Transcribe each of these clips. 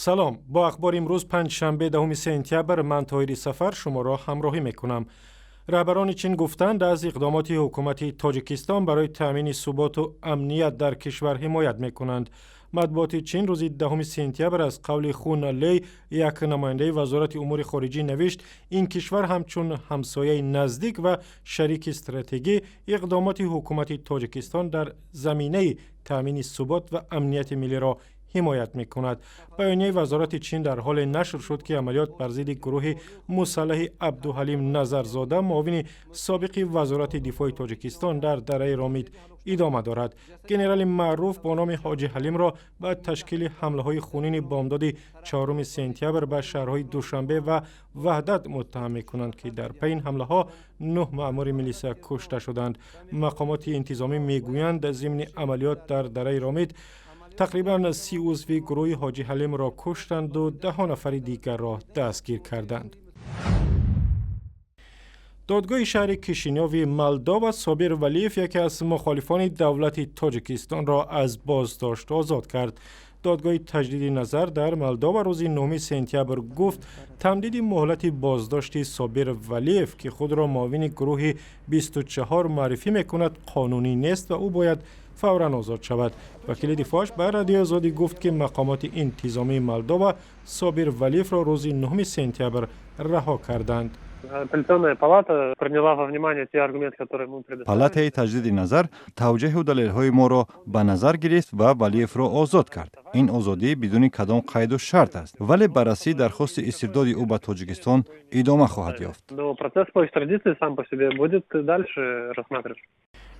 سلام، با اخبار امروز پنجشنبه دهم سپتامبر من طاهری سفر شما را همراهی میکنم. رهبران چین گفتند از اقدامات حکومت تاجیکستان برای تامین ثبات و امنیت در کشور حمایت میکنند. مطبوعات چین روز دهم سپتامبر از قول خون لی، یک نماینده وزارت امور خارجه، نوشت این کشور همچون همسایه نزدیک و شریک استراتژی اقدامات حکومت تاجیکستان در زمینه تامین ثبات و امنیت ملی را حمایت می‌کند. بیانیه وزارت چین در حال نشر شد که عملیات بر ضد گروه مسلح عبدالحلیم نظرزاده، معاون سابق وزارت دفاع تاجیکستان، در دره رامید ادامه دارد. ژنرال معروف با نام حاجی حلیم را به تشکیل حمله‌های خونین بامداد 4 سپتامبر به شهرهای دوشنبه و وحدت متهم می‌کنند که در پی این حمله‌ها 9 مأمور میلیسا کشته شدند. مقامات انتظامی می‌گویند ضمن عملیات در دره رامید تقریباً 30 عضو گروه حاجی حلیم را کشتند و 10 نفر دیگر را دستگیر کردند. دادگاه شهر کیشینیو مولداوا صابر ولیف، یکی از مخالفان دولت تاجیکستان، را از بازداشت آزاد کرد. دادگاه تجدید نظر در مولداوا روز 9 سپتامبر گفت تمدید مهلت بازداشت صابر ولیف که خود را معاون گروه 24 معرفی میکند قانونی نیست و او باید فوراً آزاد شود. وکیل دفاعش به رادیو آزادی گفت که مقامات انتظامی مولداوا صابر ولیف را روز 9 سپتامبر رها کردند. پالاتای تجدید نظر توجیه و دلایل ما را به نظر گرفت و ولیف را آزاد کرد. این آزادی بدون کدام قید و شرط است، ولی بررسی درخواست استرداد او به تاجیکستان ادامه خواهد یافت.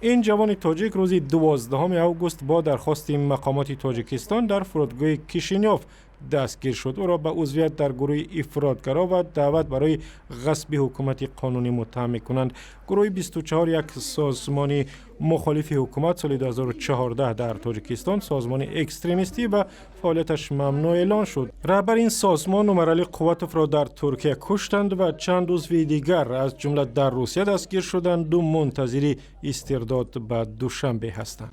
این جوان تاجیک روز 12 اوگوست با درخواست مقامات تاجیکستان در فرودگاه کیشینیوف دستگیر شد. او را به عضویت در گروه افراطگرا و دعوت برای غصب حکومت قانونی متهم می‌کنند. گروه 24 یک سازمان مخالف حکومت سال 2014 در تاجیکستان سازمان اکستریمیستی و فعالیتش ممنوع اعلان شد. رهبر این سازمان نومرعلی قواتوف را در ترکیه کشتند و چند عضو دیگر از جمله در روسیه دستگیر شدند و منتظر استرداد به دوشنبه هستند.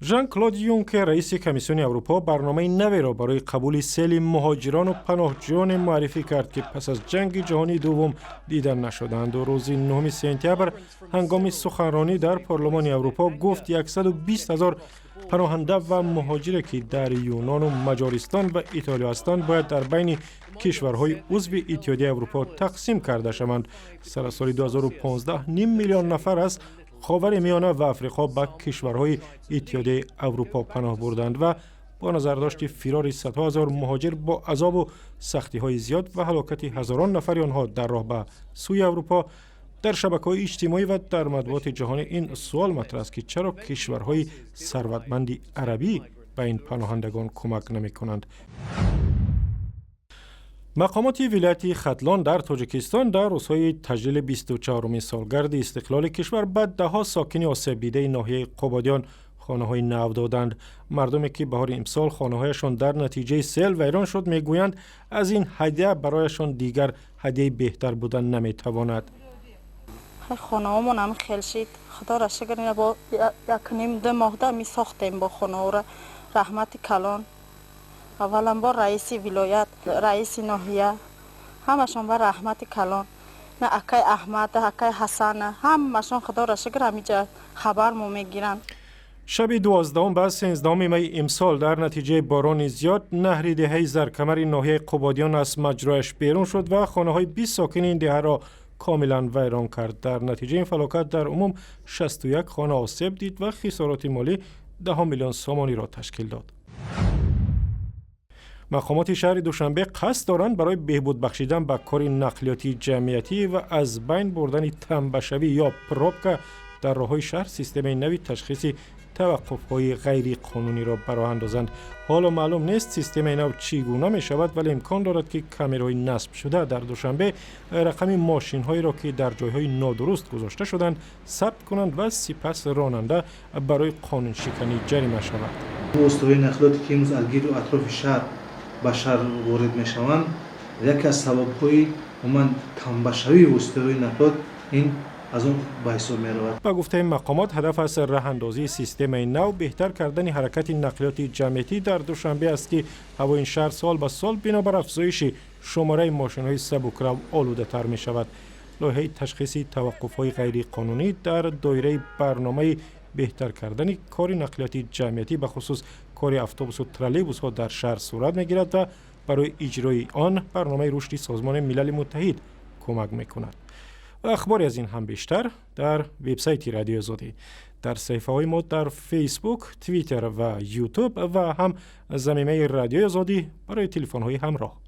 ژان کلود یونکر رئیس کمیسیون اروپا برنامه نوی را برای قبول سیل مهاجران و پناهجویان معرفی کرد که پس از جنگ جهانی دوم دیده نشدند و روز 9 سپتامبر هنگام سخنرانی در پارلمان اروپا گفت 120,000 پناهنده و مهاجر که در یونان و مجارستان و ایتالیا هستند باید در بین کشورهای عضو اتحادیه اروپا تقسیم کرده شوند. سال 2015 نیم میلیون نفر از خاورمیانه و افریقا به کشورهای اتحادیه اروپا پناه بردند و با نظرداشت فرار صدها هزار مهاجر با عذاب و سختی‌های زیاد و هلاکت هزاران نفر آنها در راه به سوی اروپا، در شبکه‌های اجتماعی و در مطبوعات جهانی این سوال مطرح است که چرا کشورهای ثروتمند عربی به این پناهندگان کمک نمی‌کنند. مقامات ولایت ختلان در تاجیکستان در روزهای تجلیل 24 سالگرد استقلال کشور به ده‌ها ساکن آسیب دیده ناحیه قبادیان خانه‌های نو دادند. مردمی که بهار امسال خانه‌هایشان در نتیجه سیل ویران شد میگویند از این هدیه برایشان دیگر هدیه بهتر بودن نمیتواند. خانه‌هامون هم خیلی شد. خدا را شکر با 1.5 ماه می ساختیم با خانه را. رحمت کلان اولا با رئیس ولایت، رئیس ناحیه، همشون با رحمت کلان، نه اکای احمد، اکای حسن، همشون خدا را شکر همینجا خبر مو میگیرن. شب 12 بعد 13 می امسال در نتیجه باران زیاد نهر دهه زرکمر ناحیه قبادیان از مجراش بیرون شد و خانه‌های 20 ساکن این دهه را کاملا ویران کرد. در نتیجه این فلاکت در عموم 61 خانه آسیب دید و خسارات مالی 10 میلیون سومانی را تشکیل داد. مقامات شهر دوشنبه قصد دارند برای بهبود بخشیدن به کار نقلیاتی جمعیتی و از بین بردن تنبشوی یا پروبکا در راه‌های شهر سیستم نوی تشخیص توقف‌های غیر قانونی را براه اندازند. حالا معلوم نیست سیستم نو چگونه می شود، ولی امکان دارد که کامرای نصب شده در دوشنبه رقم ماشین‌هایی را که در جای‌های نادرست گذاشته شدند ثبت کنند و سپس راننده برای قانون شکنی جریمه شود. واسطه نقلیاتی که امروز الگیر و اطراف شهر به شهر وارد میشوند، یکی از سبب‌های عموماً تنبشوی واسطه نقلیات این از اون به حساب می‌رود. با گفته مقامات هدف از راه اندازی سیستم نو بهتر کردن حرکت نقلیات جمعیتی در دوشنبه است که هوای این شهر سال به سال بنابر افزایش شماره ماشین‌های سبکرو آلوده‌تر می‌شود. لایحه تشخیص توقف‌های غیر قانونی در دایره برنامه بهتر کردن کار نقلیات جمعیتی به خصوص کار اتوبوس و ترالیبوس‌ها در شهر صورت می‌گیرد و برای اجرای آن برنامه رشد سازمان ملل متحد کمک می‌کند. و اخباری از این هم بیشتر در وبسایت رادیو آزادی، در صفحه‌های ما در فیسبوک، توییتر و یوتیوب و هم زمینه رادیو آزادی برای تلفن‌های همراه.